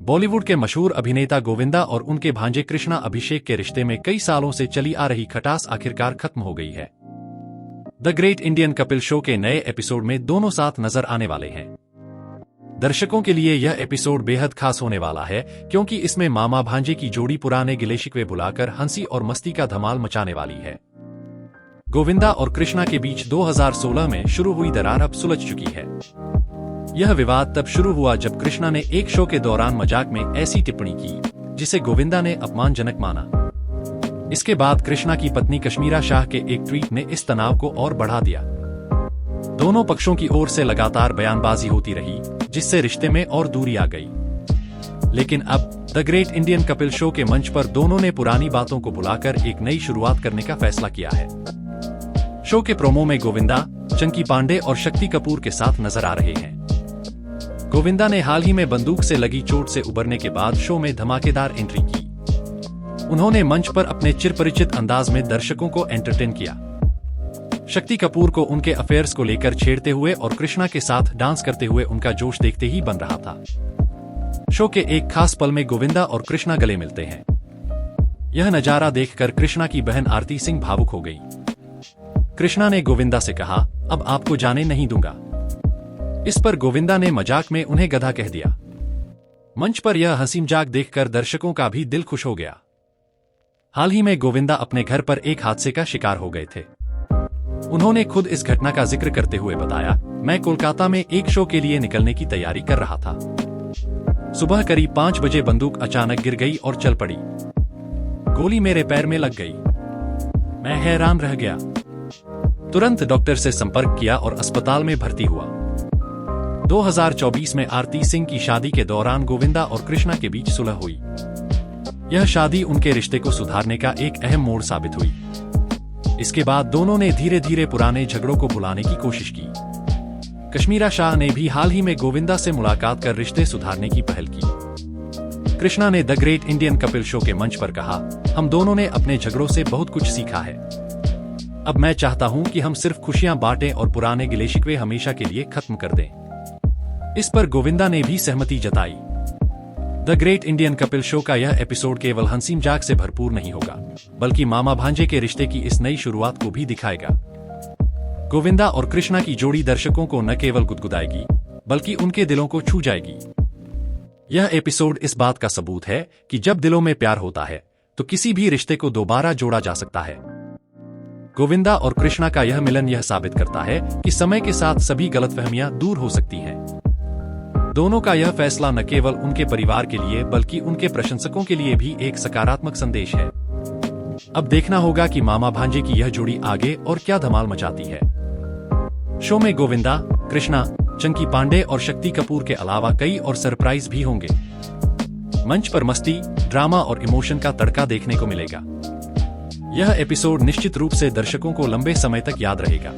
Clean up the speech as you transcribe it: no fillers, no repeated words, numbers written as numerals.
बॉलीवुड के मशहूर अभिनेता गोविंदा और उनके भांजे कृष्णा अभिषेक के रिश्ते में कई सालों से चली आ रही खटास आखिरकार खत्म हो गई है। The great Indian Kapil show के नए एपिसोड में दोनों साथ नजर आने वाले हैं। दर्शकों के लिए यह एपिसोड बेहद खास होने वाला है, क्योंकि इसमें मामा भांजे की जोड़ी पुराने गिले शिकवे भुलाकर हंसी और मस्ती का धमाल मचाने वाली है। गोविंदा और कृष्णा के बीच 2016 में शुरू हुई दरार अब सुलझ चुकी है। यह विवाद तब शुरू हुआ जब कृष्णा ने एक शो के दौरान मजाक में ऐसी टिप्पणी की जिसे गोविंदा ने अपमानजनक माना। इसके बाद कृष्णा की पत्नी कश्मीरा शाह के एक ट्वीट ने इस तनाव को और बढ़ा दिया। दोनों पक्षों की ओर से लगातार बयानबाजी होती रही, जिससे रिश्ते में और दूरी आ गई। लेकिन अब the great Indian Kapil show के मंच पर दोनों ने पुरानी बातों को भुलाकर एक नई शुरुआत करने का फैसला किया है। शो के प्रोमो में गोविंदा चंकी पांडे और शक्ति कपूर के साथ नजर आ रहे हैं। गोविंदा ने हाल ही में बंदूक से लगी चोट से उबरने के बाद शो में धमाकेदार एंट्री की। उन्होंने मंच पर अपने चिरपरिचित अंदाज में दर्शकों को एंटरटेन किया। शक्ति कपूर को उनके अफेयर्स को लेकर छेड़ते हुए और कृष्णा के साथ डांस करते हुए उनका जोश देखते ही बन रहा था। शो के एक खास पल में गोविंदा और कृष्णा गले मिलते हैं। यह नजारा देखकर कृष्णा की बहन आरती सिंह भावुक हो गई। कृष्णा ने गोविंदा से कहा, अब आपको जाने नहीं दूंगा। इस पर गोविंदा ने मजाक में उन्हें गधा कह दिया। मंच पर यह हंसी मजाक देखकर दर्शकों का भी दिल खुश हो गया। हाल ही में गोविंदा अपने घर पर एक हादसे का शिकार हो गए थे। उन्होंने खुद इस घटना का जिक्र करते हुए बताया, मैं कोलकाता में एक शो के लिए निकलने की तैयारी कर रहा था। सुबह करीब 5 बजे बंदूक अचानक गिर गई और चल पड़ी। गोली मेरे पैर में लग गई। मैं हैरान रह गया। तुरंत डॉक्टर से संपर्क किया और अस्पताल में भर्ती हुआ। 2024 में आरती सिंह की शादी के दौरान गोविंदा और कृष्णा के बीच सुलह हुई। यह शादी उनके रिश्ते को सुधारने का एक अहम मोड़ साबित हुई। इसके बाद दोनों ने धीरे धीरे पुराने झगड़ों को भुलाने की कोशिश की। कश्मीरा शाह ने भी हाल ही में गोविंदा से मुलाकात कर रिश्ते सुधारने की पहल की। कृष्णा ने the great Indian Kapil show के मंच पर कहा, हम दोनों ने अपने झगड़ों से बहुत कुछ सीखा है। अब मैं चाहता हूं कि हम सिर्फ खुशियां बांटें और पुराने गिले शिकवे हमेशा के लिए खत्म कर दें। इस पर गोविंदा ने भी सहमति जताई। The great Indian Kapil show का यह एपिसोड केवल हंसी मजाक से भरपूर नहीं होगा, बल्कि मामा भांजे के रिश्ते की इस नई शुरुआत को भी दिखाएगा। गोविंदा और कृष्णा की जोड़ी दर्शकों को न केवल गुदगुदाएगी, बल्कि उनके दिलों को छू जाएगी। यह एपिसोड इस बात का सबूत है कि जब दिलों में प्यार होता है तो किसी भी रिश्ते को दोबारा जोड़ा जा सकता है। गोविंदा और कृष्णा का यह मिलन यह साबित करता है कि समय के साथ सभी गलतफहमियां दूर हो सकती हैं। दोनों का यह फैसला न केवल उनके परिवार के लिए बल्कि उनके प्रशंसकों के लिए भी एक सकारात्मक संदेश है। अब देखना होगा कि मामा भांजे की यह जोड़ी आगे और क्या धमाल मचाती है। शो में गोविंदा, कृष्णा, चंकी पांडे और शक्ति कपूर के अलावा कई और सरप्राइज भी होंगे। मंच पर मस्ती, ड्रामा और इमोशन का तड़का देखने को मिलेगा। यह एपिसोड निश्चित रूप से दर्शकों को लंबे समय तक याद रहेगा।